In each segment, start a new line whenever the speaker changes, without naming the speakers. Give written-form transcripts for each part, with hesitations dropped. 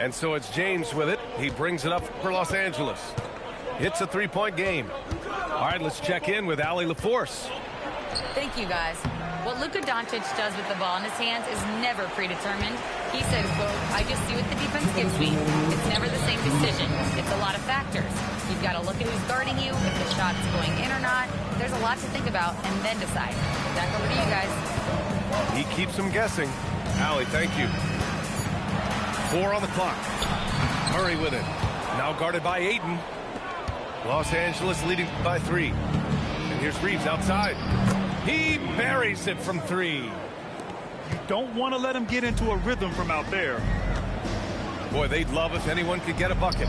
And so it's James with it. He brings it up for Los Angeles. It's a three-point game. All right, let's check in with Allie LaForce.
Thank you, guys. What Luka Doncic does with the ball in his hands is never predetermined. He said, quote, "I just do what the defense gives me. It's never the same decision. It's a lot of factors. You've got to look at who's guarding you, if the shot's going in or not. There's a lot to think about and then decide." Back over to you guys.
He keeps them guessing. Allie, thank you. 4 on the clock. Murray with it. Now guarded by Ayton. Los Angeles leading by 3. And here's Reeves outside. He buries it from 3.
You don't want to let him get into a rhythm from out there.
Boy, they'd love if anyone could get a bucket.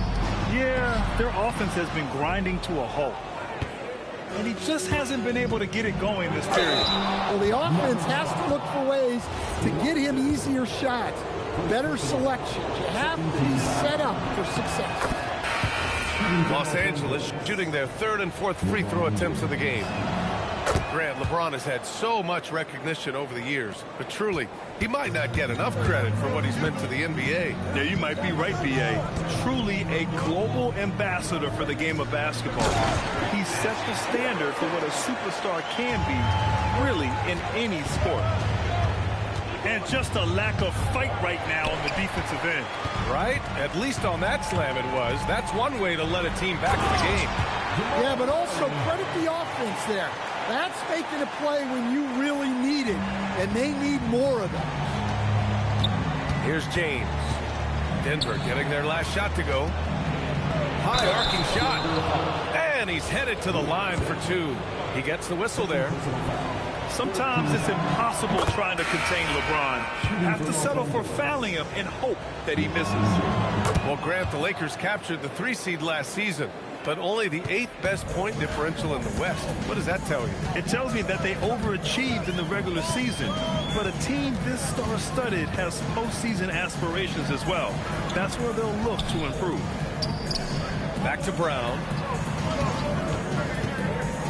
Yeah, their offense has been grinding to a halt. And he just hasn't been able to get it going this period.
Well, the offense has to look for ways to get him easier shots, better selections. You have to be set up for success.
Los Angeles shooting their 3rd and 4th free throw attempts of the game. Grant, LeBron has had so much recognition over the years, but truly, he might not get enough credit for what he's meant to the NBA.
Yeah, you might be right, B.A. Truly a global ambassador for the game of basketball. He set the standard for what a superstar can be, really, in any sport. And just a lack of fight right now on the defensive end.
Right? At least on that slam it was. That's one way to let a team back in the game.
Yeah, but also credit the offense there. That's making a play when you really need it, and they need more of it.
Here's James. Denver getting their last shot to go. High arcing shot. And he's headed to the line for 2. He gets the whistle there.
Sometimes it's impossible trying to contain LeBron. You have to settle for fouling him and hope that he misses.
Well, Grant, the Lakers captured the 3 seed last season, but only the 8th best point differential in the West. What does that tell you?
It tells me that they overachieved in the regular season, but a team this star-studded has postseason aspirations as well. That's where they'll look to improve.
Back to Brown.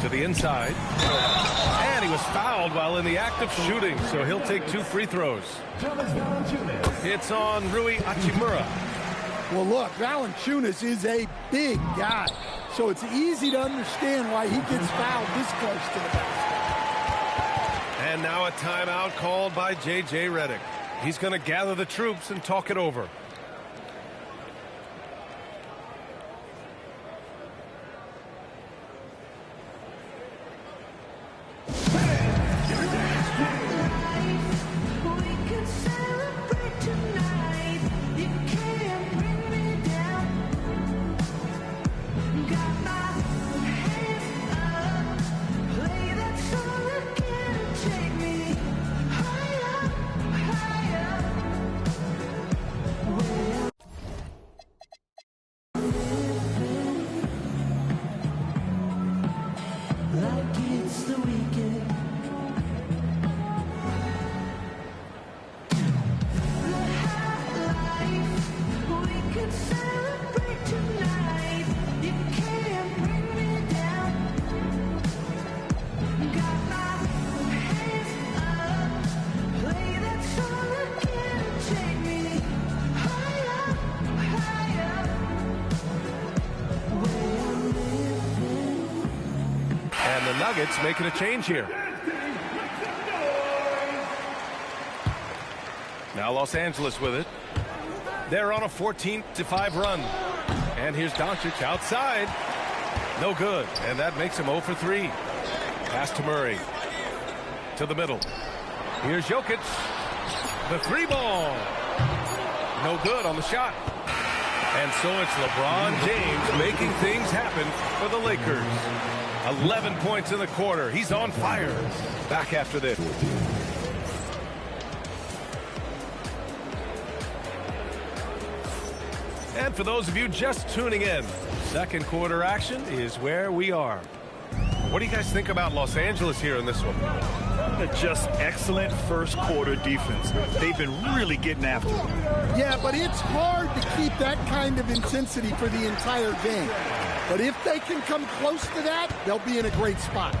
To the inside. And he was fouled while in the act of shooting, so he'll take 2 free throws. It's on Rui Hachimura.
Well, look, Valanciunas is a big guy, so it's easy to understand why he gets fouled this close to the basket.
And now a timeout called by J.J. Redick. He's going to gather the troops and talk it over. Nuggets making a change here. Now Los Angeles with it. They're on a 14-5 run. And here's Doncic outside. No good. And that makes him 0 for 3. Pass to Murray. To the middle. Here's Jokic. The 3-ball. No good on the shot. And so it's LeBron James making things happen for the Lakers. 11 points in the quarter. He's on fire. Back after this. And for those of you just tuning in, second quarter action is where we are. What do you guys think about Los Angeles here in this one?
Just excellent first quarter defense. They've been really getting after it.
Yeah, but it's hard to keep that kind of intensity for the entire game. But if they can come close to that, they'll be in a great spot.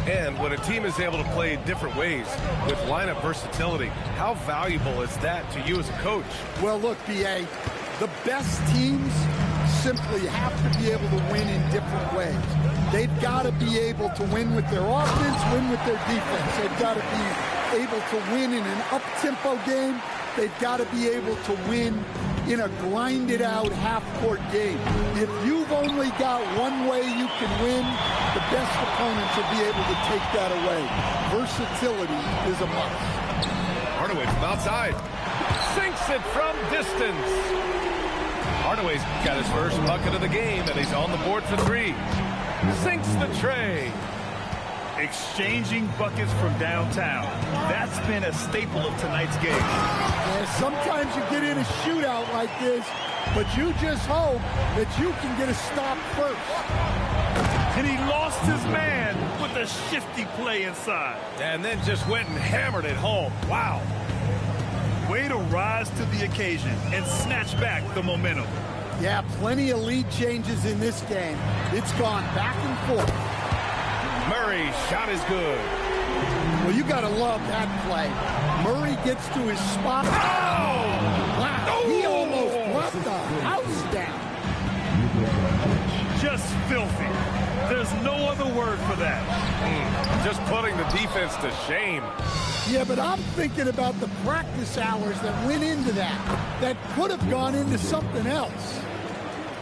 And when a team is able to play different ways with lineup versatility, how valuable is that to you as a coach?
Well, look, B.A., The best teams simply have to be able to win in different ways. They've got to be able to win with their offense, win with their defense. They've got to be able to win in an up-tempo game. They've got to be able to win in a grinded-out half-court game. If you've only got one way you can win, the best opponents will be able to take that away. Versatility is a must.
Hardaway from outside. Sinks it from distance. Hardaway's got his first bucket of the game, and he's on the board for three. Sinks the tray.
Exchanging buckets from downtown. That's been a staple of tonight's game.
Yeah, sometimes you get in a shootout like this, but you just hope that you can get a stop first.
And he lost his man with a shifty play inside.
And then just went and hammered it home. Wow.
Way to rise to the occasion and snatch back the momentum.
Yeah, plenty of lead changes in this game. It's gone back and forth.
Murray's shot is good.
Well, you got to love that play. Murray gets to his spot.
Oh!
Wow,
Oh!
he almost brought the house down.
Just filthy. There's no other word for that.
Just putting the defense to shame.
Yeah, but I'm thinking about the practice hours that went into that could have gone into something else.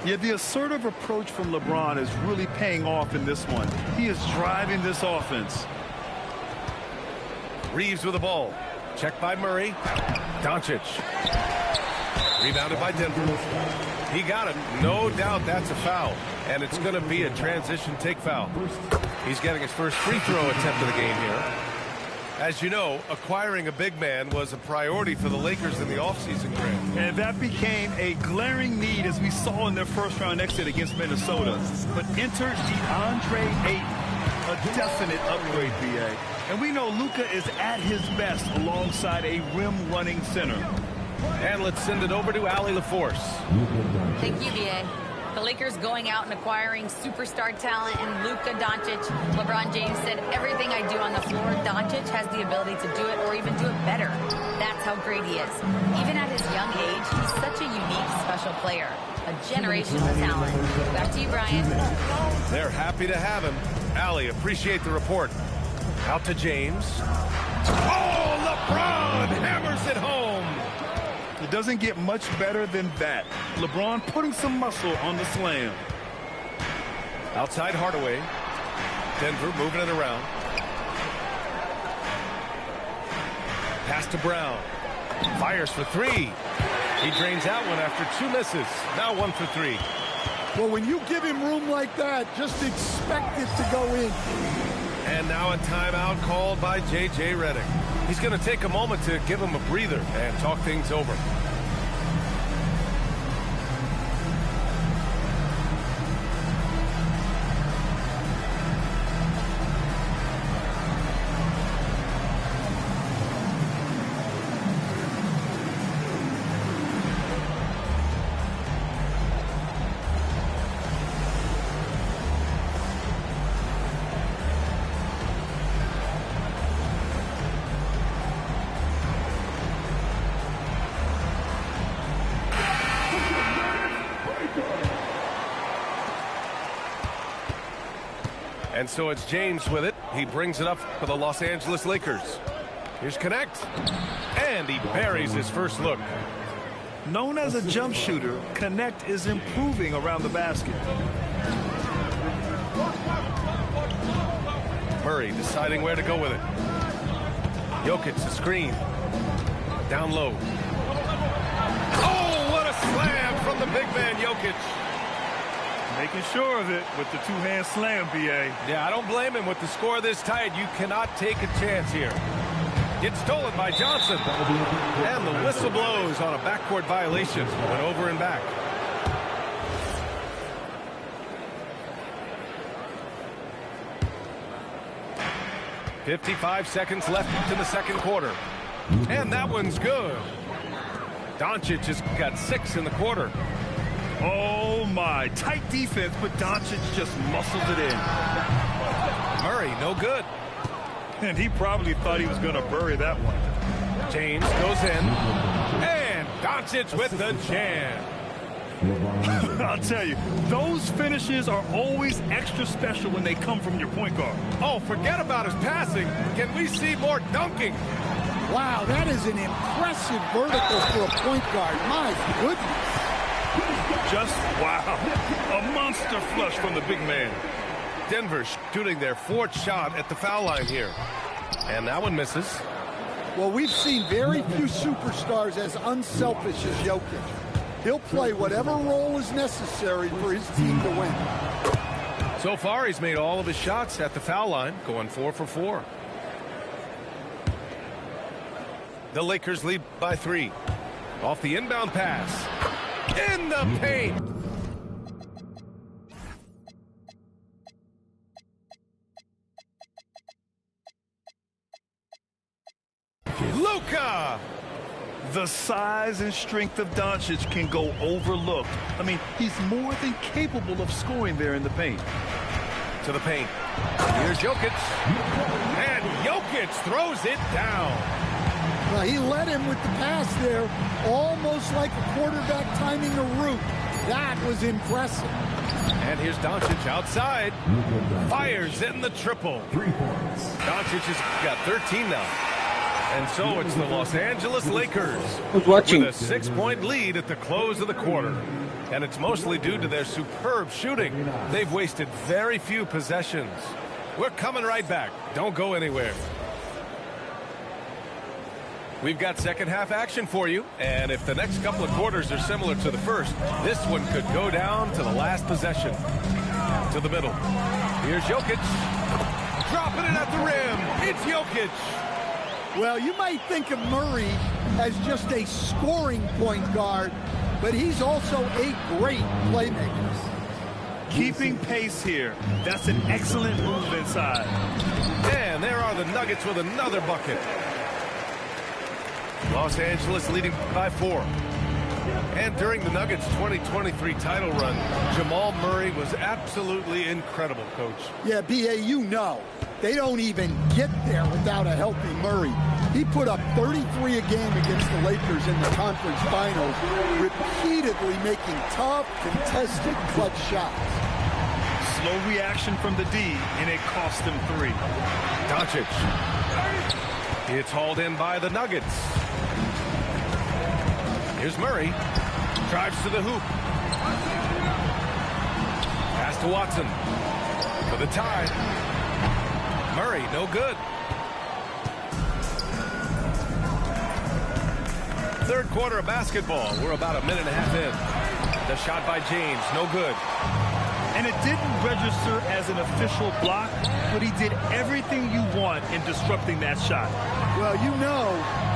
Yeah, the assertive approach from LeBron is really paying off in this one. He is driving this offense.
Reeves with the ball. Checked by Murray. Doncic. Rebounded by Denver. He got it. No doubt that's a foul. And it's going to be a transition take foul. He's getting his first free throw attempt of the game here. As you know, acquiring a big man was a priority for the Lakers in the offseason, Grant.
And that became a glaring need, as we saw in their first-round exit against Minnesota. But enter DeAndre Ayton, a definite upgrade, B.A. And we know Luka is at his best alongside a rim-running center.
And let's send it over to Allie LaForce.
Thank you, B.A. The Lakers going out and acquiring superstar talent in Luka Doncic. LeBron James said, everything I do on the floor, Doncic has the ability to do it or even do it better. That's how great he is. Even at his young age, he's such a unique, special player. A generational talent. Back to you, Brian.
They're happy to have him. Allie, appreciate the report. Out to James. Oh, LeBron hammers it home.
It doesn't get much better than that. LeBron putting some muscle on the slam.
Outside Hardaway. Denver moving it around. Pass to Brown. Fires for three. He drains that one after two misses. Now 1 for 3.
Well, when you give him room like that, just expect it to go in.
And now a timeout called by J.J. Redick. He's going to take a moment to give him a breather and talk things over. And so it's James with it. He brings it up for the Los Angeles Lakers. Here's Connect. And he buries his first look.
Known as a jump shooter, Connect is improving around the basket.
Murray deciding where to go with it. Jokic the screen. Down low. Oh, what a slam from the big man Jokic.
Making sure of it with the two-hand slam, B.A.
Yeah, I don't blame him with the score this tight. You cannot take a chance here. It's stolen by Johnson. And the whistle blows on a backcourt violation. Went over and back. .55 seconds left in the second quarter. And that one's good. Doncic has got 6 in the quarter.
Oh, my. Tight defense, but Doncic just muscles it in.
Murray, no good.
And he probably thought he was going to bury that one.
James goes in. And Doncic with the jam.
I'll tell you, those finishes are always extra special when they come from your point guard.
Oh, forget about his passing. Can we see more dunking?
Wow, that is an impressive vertical for a point guard. My goodness.
Just wow. A monster flush from the big man.
Denver shooting their 4th shot at the foul line here. And that one misses.
Well, we've seen very few superstars as unselfish as Jokic. He'll play whatever role is necessary for his team to win.
So far, he's made all of his shots at the foul line, going 4 for 4. The Lakers lead by 3. Off the inbound pass. In the paint. Luka!
The size and strength of Doncic can go overlooked. I mean, he's more than capable of scoring there in the paint.
To the paint. Here's Jokic. And Jokic throws it down.
Well, he led him with the pass there, almost like a quarterback timing a route. That was impressive.
And here's Doncic outside. Fires in the triple.
3 points.
Doncic has got 13 now. And so it's the Los Angeles Lakers
Who's watching?
with a 6-point lead at the close of the quarter. And it's mostly due to their superb shooting. They've wasted very few possessions. We're coming right back. Don't go anywhere. We've got second half action for you. And if the next couple of quarters are similar to the first, this one could go down to the last possession. To the middle. Here's Jokic. Dropping it at the rim. It's Jokic.
Well, you might think of Murray as just a scoring point guard, but he's also a great playmaker.
Keeping pace here. That's an excellent move inside.
And there are the Nuggets with another bucket. Los Angeles leading by 4. And during the Nuggets' 2023 title run, Jamal Murray was absolutely incredible, Coach.
Yeah, B.A., you know, they don't even get there without a healthy Murray. He put up 33 a game against the Lakers in the conference finals, repeatedly making tough, contested, clutch shots.
Slow reaction from the D, and it cost him 3.
Doncic. It's hauled in by the Nuggets. Here's Murray. Drives to the hoop. Pass to Watson. For the tie. Murray, no good. Third quarter of basketball. We're about a minute and a half in. The shot by James, no good.
And it didn't register as an official block, but he did everything you want in disrupting that shot.
Well, you know,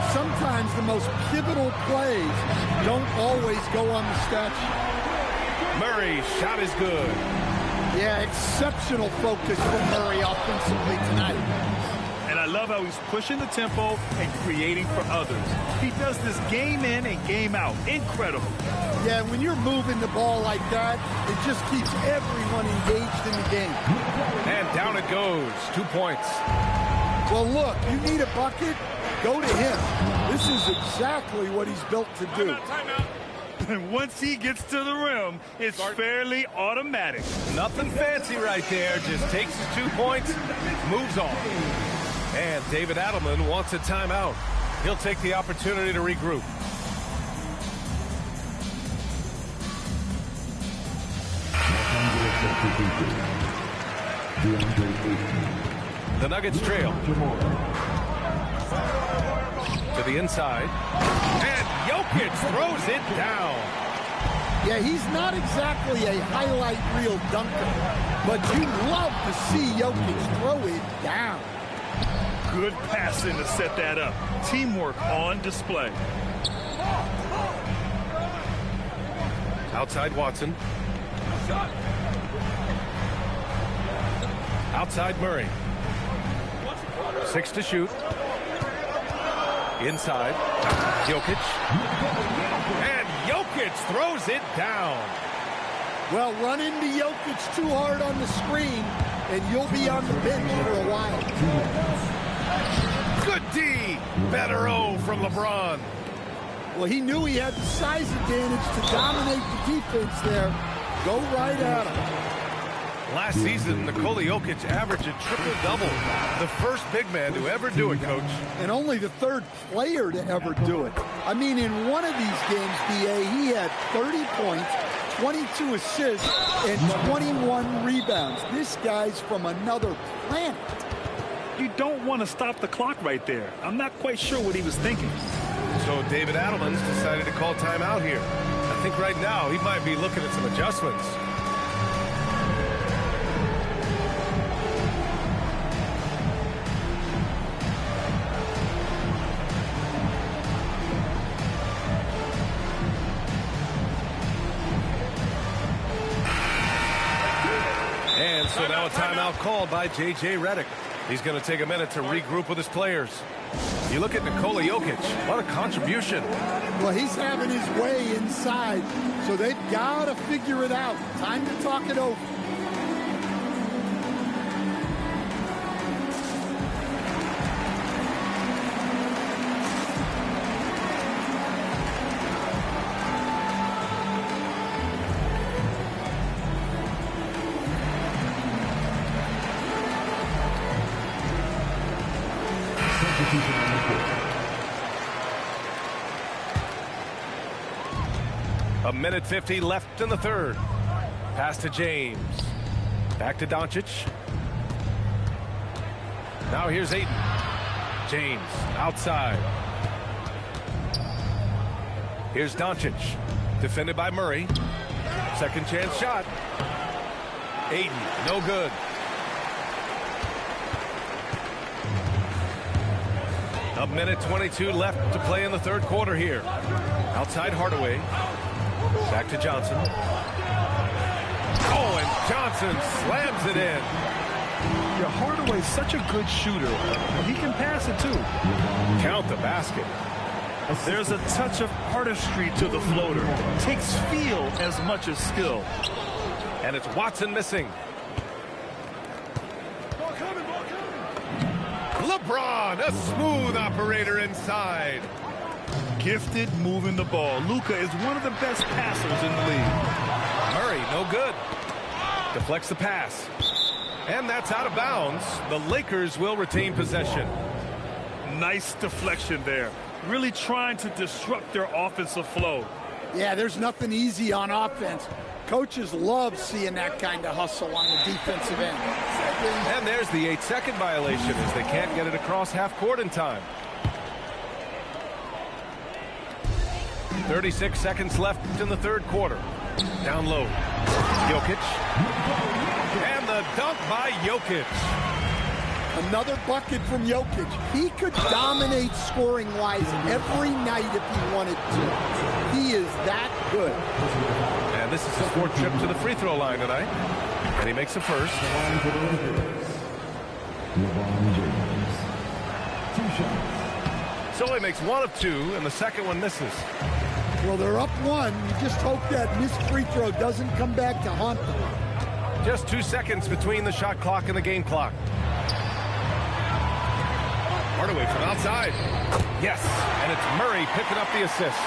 sometimes the most pivotal plays don't always go on the stat sheet.
Murray's shot is good.
Yeah, exceptional focus from Murray offensively tonight.
And I love how he's pushing the tempo and creating for others. He does this game in and game out. Incredible.
Yeah, when you're moving the ball like that, it just keeps everyone engaged in the game.
And down it goes. 2 points.
Well, look, you need a bucket, go to him. This is exactly what he's built to do.
And once he gets to the rim, it's fairly automatic.
Nothing fancy right there. Just takes his 2 points, moves on. And David Adelman wants a timeout. He'll take the opportunity to regroup. The Nuggets trail. To the inside. And Jokic throws it down.
Yeah, he's not exactly a highlight reel dunker, but you love to see Jokic throw it down.
Good passing to set that up. Teamwork on display.
Outside Watson. Outside Murray. 6 to shoot. Inside. Jokic. And Jokic throws it down.
Well, run into Jokic too hard on the screen, and you'll be on the bench for a while.
Good D. Better O from LeBron.
Well, he knew he had the size advantage to dominate the defense there. Go right at him.
Last season, Nikola Jokic averaged a triple-double. The first big man to ever do it, Coach.
And only the third player to ever do it. I mean, in one of these games, B.A., he had 30 points, 22 assists, and 21 rebounds. This guy's from another planet.
You don't want to stop the clock right there. I'm not quite sure what he was thinking.
So David Adelman's decided to call timeout here. I think right now he might be looking at some adjustments. And so now a timeout called by J.J. Redick. He's going to take a minute to regroup with his players. You look at Nikola Jokic, what a contribution.
Well, he's having his way inside, so they've got to figure it out. Time to talk it over.
A minute 50 left in the third. Pass to James. Back to Doncic. Now here's Ayton. James outside. Here's Doncic. Defended by Murray. Second chance shot. Ayton, no good. A minute 22 left to play in the third quarter here. Outside Hardaway. Back to Johnson. Oh, and Johnson slams it in.
Yeah, Hardaway's such a good shooter. He can pass it too.
Count the basket.
There's a touch of artistry to the floater. Takes feel as much as skill.
And it's Watson missing. LeBron, a smooth operator inside.
Gifted moving the ball. Luka is one of the best passers in the league.
Murray, no good. Deflects the pass. And that's out of bounds. The Lakers will retain possession.
Nice deflection there. Really trying to disrupt their offensive flow.
Yeah, there's nothing easy on offense. Coaches love seeing that kind of hustle on the defensive end.
And there's the 8-second violation as they can't get it across half court in time. 36 seconds left in the third quarter. Down low. Jokic. And the dunk by Jokic.
Another bucket from Jokic. He could dominate scoring-wise every night if he wanted to. He is that good.
And this is his fourth trip to the free throw line tonight. And he makes the first. So he makes one of two, and the second one misses.
Well, they're up one. You just hope that missed free throw doesn't come back to haunt them.
Just 2 seconds between the shot clock and the game clock. Hardaway from outside. Yes, and it's Murray picking up the assist.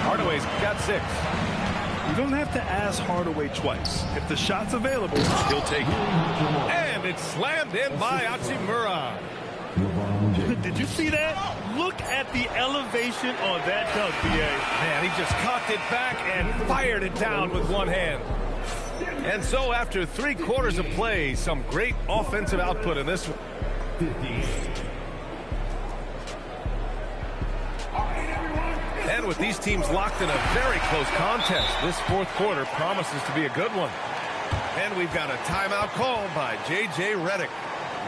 Hardaway's got 6.
You don't have to ask Hardaway twice. If the shot's available, he'll take it.
And it's slammed in by Hachimura.
Did you see that? Look at the elevation on that dunk, B.A.
Man, he just cocked it back and fired it down with one hand. And so after 3 quarters of play, some great offensive output in this one. And with these teams locked in a very close contest, this fourth quarter promises to be a good one. And we've got a timeout called by J.J. Redick,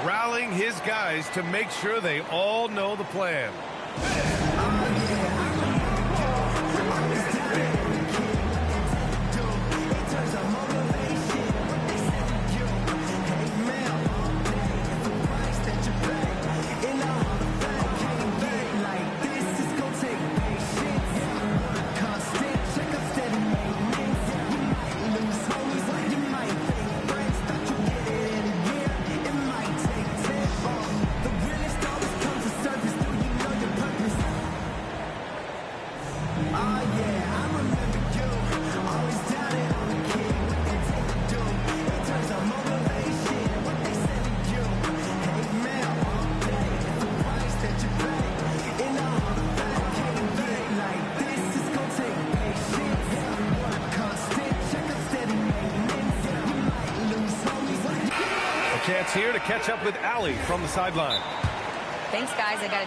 rallying his guys to make sure they all know the plan. here to catch up with Allie from the sideline.
Thanks, guys. I got